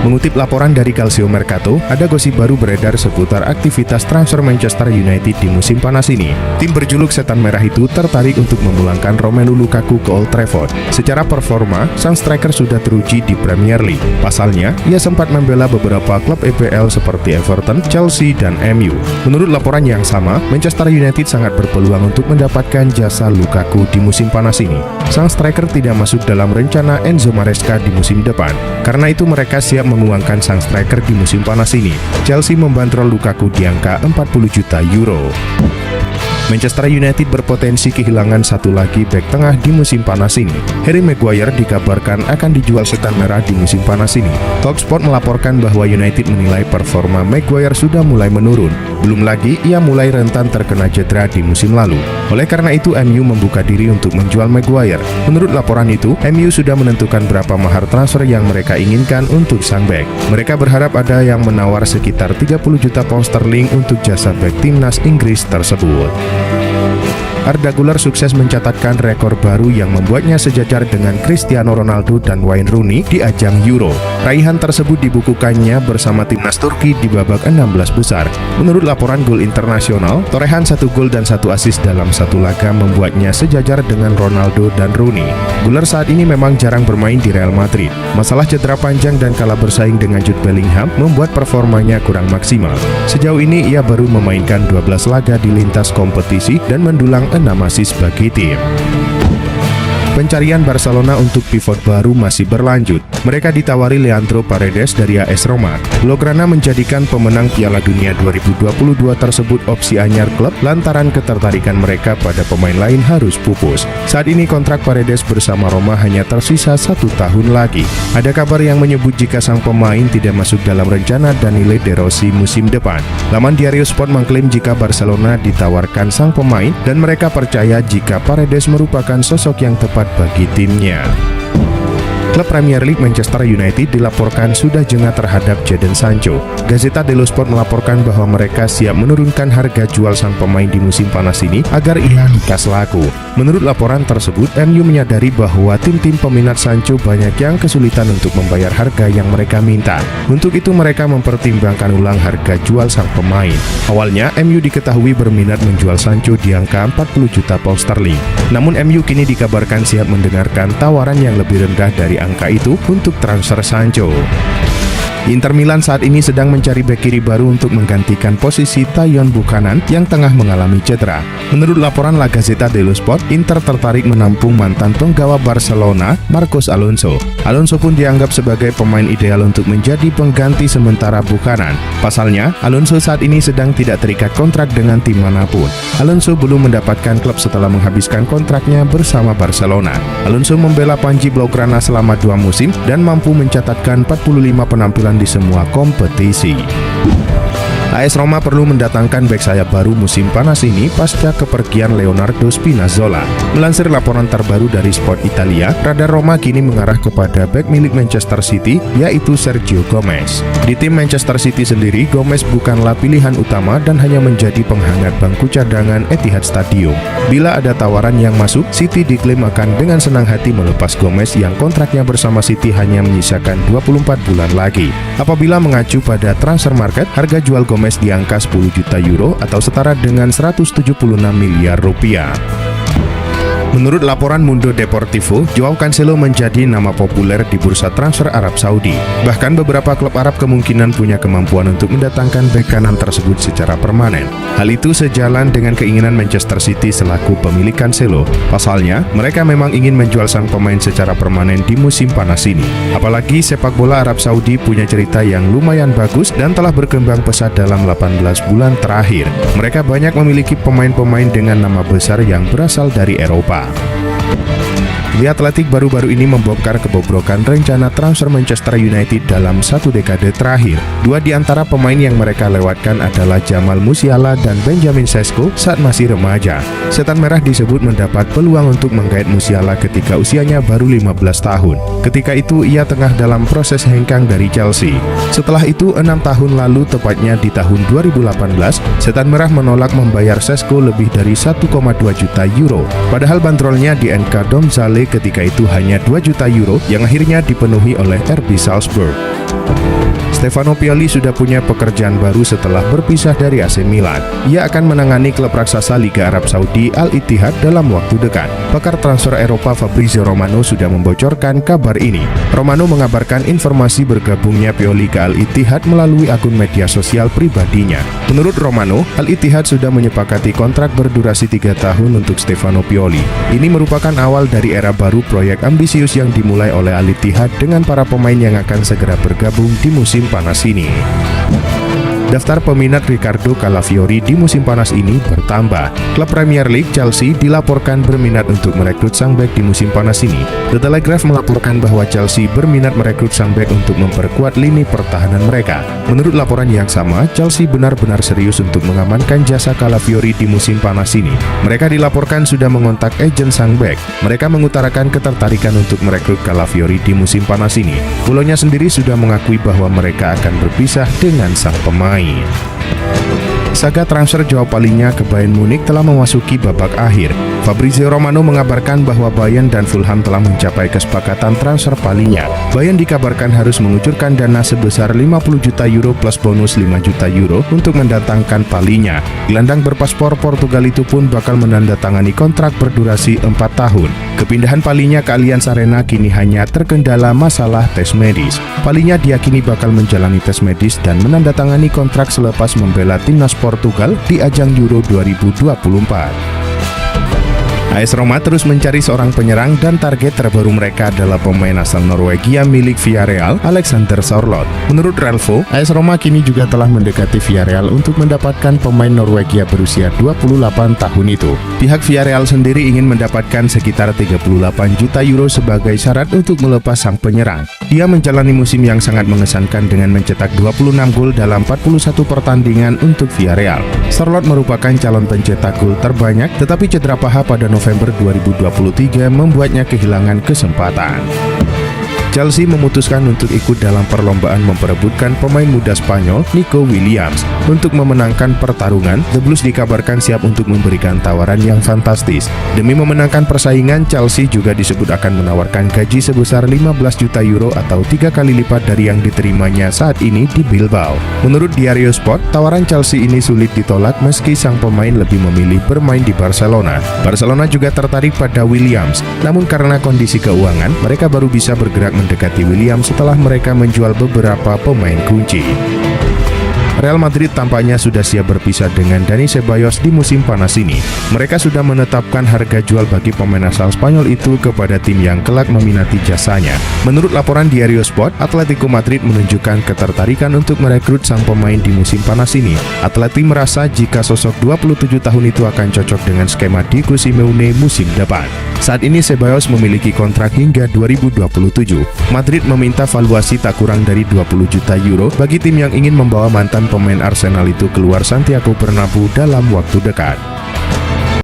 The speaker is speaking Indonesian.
Mengutip laporan dari Calcio Mercato, ada gosip baru beredar seputar aktivitas transfer Manchester United di musim panas ini. Tim berjuluk Setan Merah itu tertarik untuk memulangkan Romelu Lukaku ke Old Trafford. Secara performa, sang striker sudah teruji di Premier League. Pasalnya, ia sempat membela beberapa klub EPL seperti Everton, Chelsea, dan MU. Menurut laporan yang sama, Manchester United sangat berpeluang untuk mendapatkan jasa Lukaku di musim panas ini. Sang striker tidak masuk dalam rencana Enzo Maresca di musim depan. Karena itu mereka siap menguangkan sang striker di musim panas ini. Chelsea membandrol Lukaku di angka 40 juta euro. Manchester United berpotensi kehilangan satu lagi bek tengah di musim panas ini. Harry Maguire dikabarkan akan dijual Setan Merah di musim panas ini. Talksport melaporkan bahwa United menilai performa Maguire sudah mulai menurun. Belum lagi, ia mulai rentan terkena cedera di musim lalu. Oleh karena itu, MU membuka diri untuk menjual Maguire. Menurut laporan itu, MU sudah menentukan berapa mahar transfer yang mereka inginkan untuk sang bek. Mereka berharap ada yang menawar sekitar 30 juta pound sterling untuk jasa bek timnas Inggris tersebut. Arda Güler sukses mencatatkan rekor baru yang membuatnya sejajar dengan Cristiano Ronaldo dan Wayne Rooney di ajang Euro. Raihan tersebut dibukukannya bersama timnas Turki di babak 16 besar. Menurut laporan Gol Internasional, torehan 1 gol dan 1 assist dalam satu laga membuatnya sejajar dengan Ronaldo dan Rooney. Güler saat ini memang jarang bermain di Real Madrid. Masalah cedera panjang dan kalah bersaing dengan Jude Bellingham membuat performanya kurang maksimal. Sejauh ini ia baru memainkan 12 laga di lintas kompetisi dan mendulang 6 assist bagi tim. Pencarian Barcelona untuk pivot baru masih berlanjut. Mereka ditawari Leandro Paredes dari AS Roma. Blaugrana menjadikan pemenang Piala Dunia 2022 tersebut opsi anyar klub lantaran ketertarikan mereka pada pemain lain harus pupus. Saat ini kontrak Paredes bersama Roma hanya tersisa 1 tahun lagi. Ada kabar yang menyebut jika sang pemain tidak masuk dalam rencana Danilo De Rossi musim depan. Laman Diario Sport mengklaim jika Barcelona ditawarkan sang pemain dan mereka percaya jika Paredes merupakan sosok yang tepat bagi timnya. Klub Premier League Manchester United dilaporkan sudah jengah terhadap Jadon Sancho. Gazeta dello Sport melaporkan bahwa mereka siap menurunkan harga jual sang pemain di musim panas ini agar ia lekas laku. Menurut laporan tersebut, MU menyadari bahwa tim-tim peminat Sancho banyak yang kesulitan untuk membayar harga yang mereka minta. Untuk itu mereka mempertimbangkan ulang harga jual sang pemain. Awalnya, MU diketahui berminat menjual Sancho di angka 40 juta pound sterling. Namun MU kini dikabarkan siap mendengarkan tawaran yang lebih rendah dari angka itu untuk transfer Sancho. Inter Milan saat ini sedang mencari bek kiri baru untuk menggantikan posisi Tajon Buchanan yang tengah mengalami cedera. Menurut laporan La Gazzetta dello Sport, Inter tertarik menampung mantan penggawa Barcelona, Marcos Alonso. Alonso pun dianggap sebagai pemain ideal untuk menjadi pengganti sementara Buchanan. Pasalnya, Alonso saat ini sedang tidak terikat kontrak dengan tim manapun. Alonso belum mendapatkan klub setelah menghabiskan kontraknya bersama Barcelona. Alonso membela panji Blaugrana selama 2 musim dan mampu mencatatkan 45 penampilan di semua kompetisi. AS Roma perlu mendatangkan bek sayap baru musim panas ini pasca kepergian Leonardo Spinazzola. Melansir laporan terbaru dari Sport Italia, radar Roma kini mengarah kepada bek milik Manchester City, yaitu Sergio Gomez. Di tim Manchester City sendiri, Gomez bukanlah pilihan utama dan hanya menjadi penghangat bangku cadangan Etihad Stadium. Bila ada tawaran yang masuk, City diklaim akan dengan senang hati melepas Gomez yang kontraknya bersama City hanya menyisakan 24 bulan lagi. Apabila mengacu pada transfer market, harga jual Gomez di angka 10 juta euro atau setara dengan 176 miliar rupiah. Menurut laporan Mundo Deportivo, Joao Cancelo menjadi nama populer di bursa transfer Arab Saudi. Bahkan beberapa klub Arab kemungkinan punya kemampuan untuk mendatangkan bek kanan tersebut secara permanen. Hal itu sejalan dengan keinginan Manchester City selaku pemilik Cancelo. Pasalnya, mereka memang ingin menjual sang pemain secara permanen di musim panas ini. Apalagi sepak bola Arab Saudi punya cerita yang lumayan bagus dan telah berkembang pesat dalam 18 bulan terakhir. Mereka banyak memiliki pemain-pemain dengan nama besar yang berasal dari Eropa. The Athletic baru-baru ini membongkar kebobrokan rencana transfer Manchester United dalam 1 dekade terakhir. 2 di antara pemain yang mereka lewatkan adalah Jamal Musiala dan Benjamin Sesko saat masih remaja. Setan Merah disebut mendapat peluang untuk menggait Musiala ketika usianya baru 15 tahun. Ketika itu ia tengah dalam proses hengkang dari Chelsea. Setelah itu 6 tahun lalu, tepatnya di tahun 2018, Setan Merah menolak membayar Sesko lebih dari 1,2 juta euro. Padahal bandrolnya di NK Domžale ketika itu hanya 2 juta euro yang akhirnya dipenuhi oleh RB Salzburg. Stefano Pioli sudah punya pekerjaan baru setelah berpisah dari AC Milan. Ia akan menangani klub raksasa Liga Arab Saudi Al Ittihad dalam waktu dekat. Pakar transfer Eropa Fabrizio Romano sudah membocorkan kabar ini. Romano mengabarkan informasi bergabungnya Pioli ke Al Ittihad melalui akun media sosial pribadinya. Menurut Romano, Al Ittihad sudah menyepakati kontrak berdurasi 3 tahun untuk Stefano Pioli. Ini merupakan awal dari era baru proyek ambisius yang dimulai oleh Al Ittihad dengan para pemain yang akan segera bergabung di musim panas ini. Daftar peminat Riccardo Calafiori di musim panas ini bertambah. Klub Premier League Chelsea dilaporkan berminat untuk merekrut sang bek di musim panas ini. The Telegraph melaporkan bahwa Chelsea berminat merekrut sang bek untuk memperkuat lini pertahanan mereka. Menurut laporan yang sama, Chelsea benar-benar serius untuk mengamankan jasa Calafiori di musim panas ini. Mereka dilaporkan sudah mengontak agen sang bek. Mereka mengutarakan ketertarikan untuk merekrut Calafiori di musim panas ini. Bolonya sendiri sudah mengakui bahwa mereka akan berpisah dengan sang pemain. Saga transfer Joao Palhinha ke Bayern Munich telah memasuki babak akhir. Fabrizio Romano mengabarkan bahwa Bayern dan Fulham telah mencapai kesepakatan transfer Palhinha. Bayern dikabarkan harus mengucurkan dana sebesar 50 juta euro plus bonus 5 juta euro untuk mendatangkan Palhinha. Gelandang berpaspor Portugal itu pun bakal menandatangani kontrak berdurasi 4 tahun. Kepindahan Palhinha ke Allianz Arena kini hanya terkendala masalah tes medis. Palhinha diyakini bakal menjalani tes medis dan menandatangani kontrak selepas membela timnas Portugal di ajang Euro 2024. AS Roma terus mencari seorang penyerang dan target terbaru mereka adalah pemain asal Norwegia milik Villarreal, Alexander Sørloth. Menurut Relvo, AS Roma kini juga telah mendekati Villarreal untuk mendapatkan pemain Norwegia berusia 28 tahun itu. Pihak Villarreal sendiri ingin mendapatkan sekitar 38 juta euro sebagai syarat untuk melepas sang penyerang. Dia menjalani musim yang sangat mengesankan dengan mencetak 26 gol dalam 41 pertandingan untuk Villarreal. Sørloth merupakan calon pencetak gol terbanyak, tetapi cedera paha pada November 2023 membuatnya kehilangan kesempatan. Chelsea memutuskan untuk ikut dalam perlombaan memperebutkan pemain muda Spanyol Nico Williams. Untuk memenangkan pertarungan, The Blues dikabarkan siap untuk memberikan tawaran yang fantastis. Demi memenangkan persaingan, Chelsea juga disebut akan menawarkan gaji sebesar 15 juta euro atau 3 kali lipat dari yang diterimanya saat ini di Bilbao. Menurut Diario Sport, tawaran Chelsea ini sulit ditolak meski sang pemain lebih memilih bermain di Barcelona. Barcelona juga tertarik pada Williams, namun karena kondisi keuangan, mereka baru bisa bergerak mendekati Williams setelah mereka menjual beberapa pemain kunci. Real Madrid tampaknya sudah siap berpisah dengan Dani Ceballos di musim panas ini. Mereka sudah menetapkan harga jual bagi pemain asal Spanyol itu kepada tim yang kelak meminati jasanya. Menurut laporan Diario Sport, Atletico Madrid menunjukkan ketertarikan untuk merekrut sang pemain di musim panas ini. Atleti merasa jika sosok 27 tahun itu akan cocok dengan skema Diego Simeone musim depan. Saat ini Ceballos memiliki kontrak hingga 2027. Madrid meminta valuasi tak kurang dari 20 juta euro bagi tim yang ingin membawa mantan pemain Arsenal itu keluar Santiago Bernabeu dalam waktu dekat.